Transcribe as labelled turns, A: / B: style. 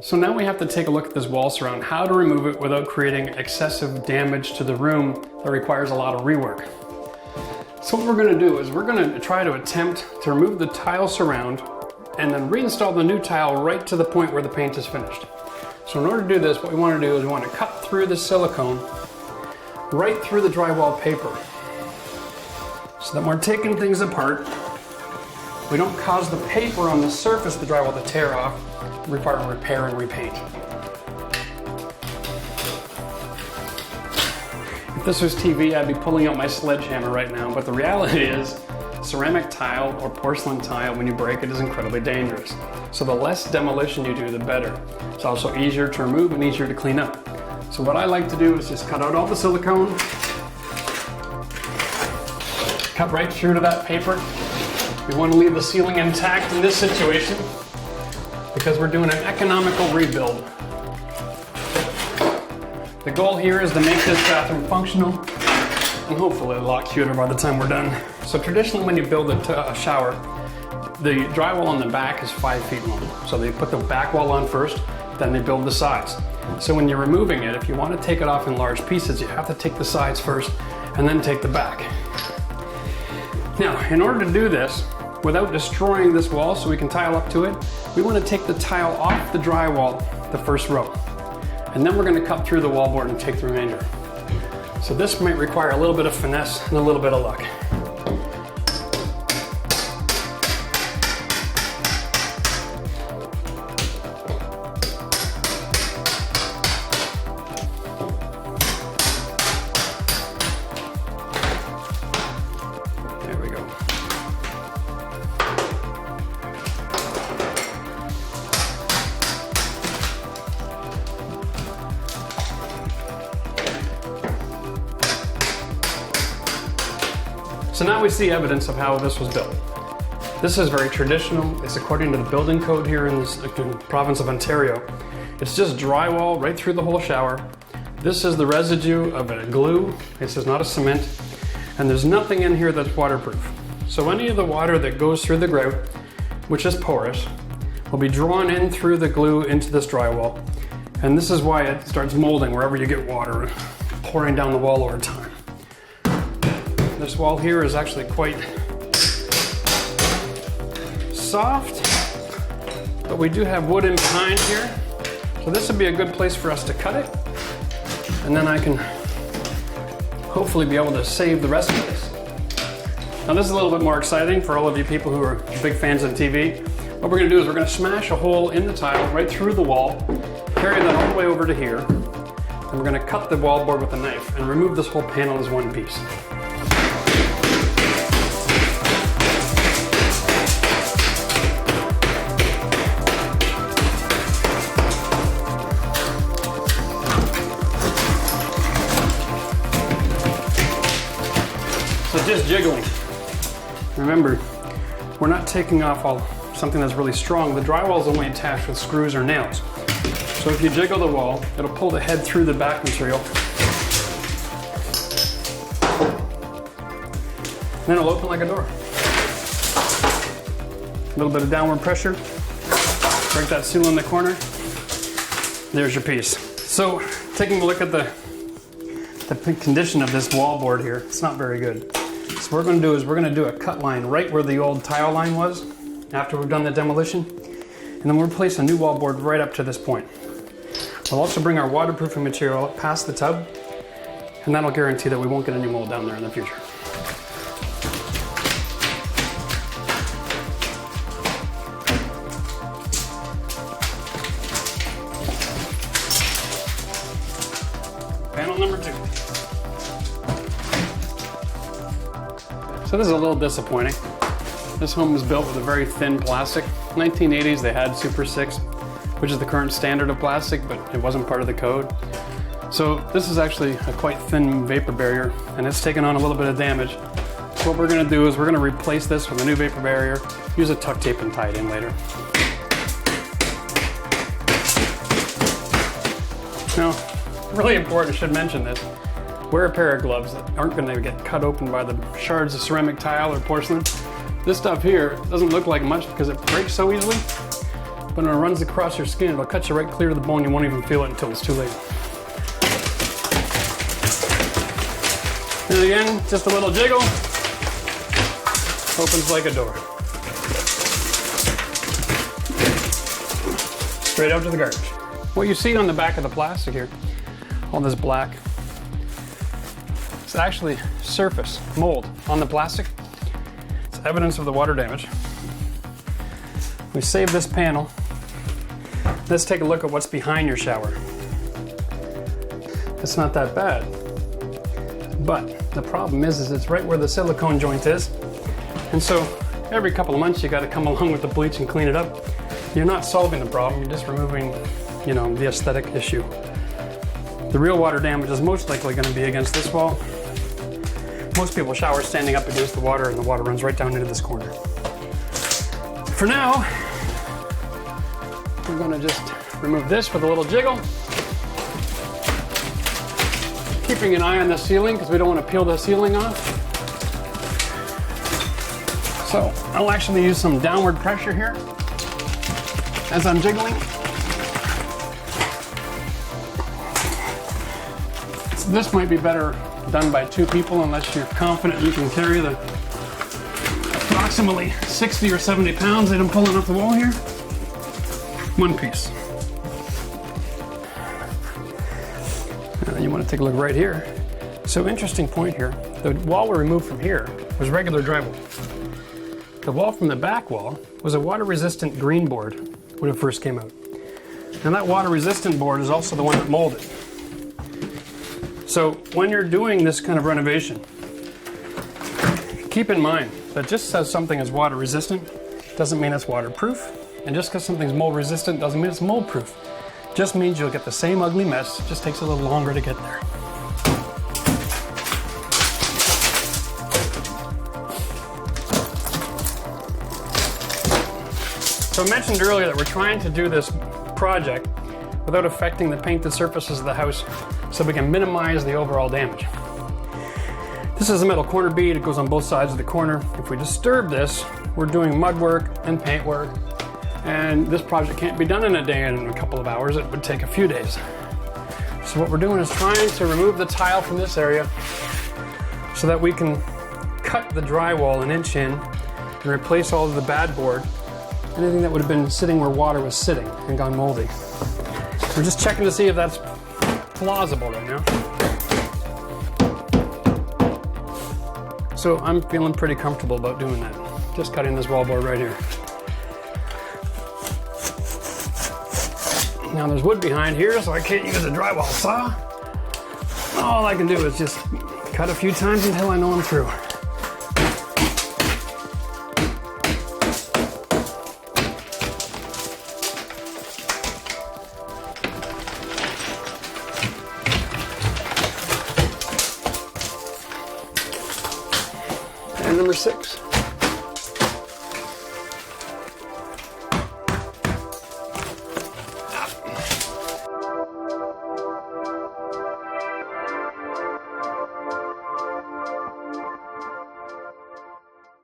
A: So now we have to take a look at this wall surround, how to remove it without creating excessive damage to the room that requires a lot of rework. So what we're going to do is we're going to try to attempt to remove the tile surround and then reinstall the new tile right to the point where the paint is finished. So in order to do this, what we want to do is we want to cut through the silicone right through the drywall paper so that when we're taking things apart, we don't cause the paper on the surface of the drywall to tear off, require repair and repaint. If this was TV, I'd be pulling out my sledgehammer right now, but the reality is ceramic tile or porcelain tile, when you break it, is incredibly dangerous. So the less demolition you do, the better. It's also easier to remove and easier to clean up. So what I like to do is just cut out all the silicone, cut right through to that paper. We want to leave the ceiling intact in this situation because we're doing an economical rebuild. The goal here is to make this bathroom functional and hopefully a lot cuter by the time we're done. So traditionally when you build a shower, the drywall on the back is 5 feet long. So they put the back wall on first, then they build the sides. So when you're removing it, if you want to take it off in large pieces, you have to take the sides first and then take the back. Now, in order to do this, without destroying this wall so we can tile up to it, we want to take the tile off the drywall, the first row. And then we're going to cut through the wallboard and take the remainder. So this might require a little bit of finesse and a little bit of luck. So now we see evidence of how this was built. This is very traditional. It's according to the building code here in the province of Ontario. It's just drywall right through the whole shower. This is the residue of a glue. This is not a cement. And there's nothing in here that's waterproof. So any of the water that goes through the grout, which is porous, will be drawn in through the glue into this drywall. And this is why it starts molding wherever you get water pouring down the wall over time. This wall here is actually quite soft, but we do have wood in behind here. So this would be a good place for us to cut it. And then I can hopefully be able to save the rest of this. Now this is a little bit more exciting for all of you people who are big fans of TV. What we're gonna do is we're gonna smash a hole in the tile right through the wall, carry that all the way over to here, and we're gonna cut the wallboard with a knife and remove this whole panel as one piece. So just jiggling. Remember, we're not taking off something that's really strong. The drywall is only attached with screws or nails. So if you jiggle the wall, it'll pull the head through the back material. And then it'll open like a door. A little bit of downward pressure. Break that seal in the corner. There's your piece. So taking a look at the condition of this wallboard here, it's not very good. So what we're going to do is we're going to do a cut line right where the old tile line was after we've done the demolition. And then we'll place a new wallboard right up to this point. We'll also bring our waterproofing material up past the tub, and that'll guarantee that we won't get any mold down there in the future. Panel number 2. So this is a little disappointing. This home was built with a very thin plastic. 1980s they had Super 6, which is the current standard of plastic, but it wasn't part of the code. So this is actually a quite thin vapor barrier, and it's taken on a little bit of damage. So what we're going to do is we're going to replace this with a new vapor barrier, use a tuck tape and tie it in later. Now, really important, I should mention this. Wear a pair of gloves that aren't going to get cut open by the shards of ceramic tile or porcelain. This stuff here doesn't look like much because it breaks so easily, but but when it runs across your skin, it'll cut you right clear to the bone. You won't even feel it until it's too late. And again, just a little jiggle, opens like a door. Straight out to the garbage. What you see on the back of the plastic here, all this black, it's actually surface mold on the plastic. It's evidence of the water damage. We saved this panel. Let's take a look at what's behind your shower. It's not that bad, but the problem is it's right where the silicone joint is. And so every couple of months you got to come along with the bleach and clean it up. You're not solving the problem, you're just removing, you know, the aesthetic issue. The real water damage is most likely going to be against this wall. Most people shower standing up against the water and the water runs right down into this corner. For now, we're going to just remove this with a little jiggle. Keeping an eye on the ceiling because we don't want to peel the ceiling off. So I'll actually use some downward pressure here as I'm jiggling. So this might be better done by 2 people unless you're confident you can carry the approximately 60 or 70 pounds that I'm pulling off the wall here. One piece. You want to take a look right here. So interesting point here. The wall we removed from here was regular drywall. The wall from the back wall was a water-resistant green board when it first came out. And that water-resistant board is also the one that molded. So when you're doing this kind of renovation, keep in mind that just because something is water-resistant doesn't mean it's waterproof. And just because something's mold-resistant doesn't mean it's mold-proof. Just means you'll get the same ugly mess, it just takes a little longer to get there. So I mentioned earlier that we're trying to do this project without affecting the painted surfaces of the house so we can minimize the overall damage. This is a metal corner bead, it goes on both sides of the corner. If we disturb this, we're doing mud work and paint work, and this project can't be done in a day and in a couple of hours, it would take a few days. So what we're doing is trying to remove the tile from this area so that we can cut the drywall an inch in and replace all of the bad board, anything that would have been sitting where water was sitting and gone moldy. We're just checking to see if that's plausible right now. So I'm feeling pretty comfortable about doing that. Just cutting this wallboard right here. Now there's wood behind here, so I can't use a drywall saw. All I can do is just cut a few times until I know I'm through. And number 6.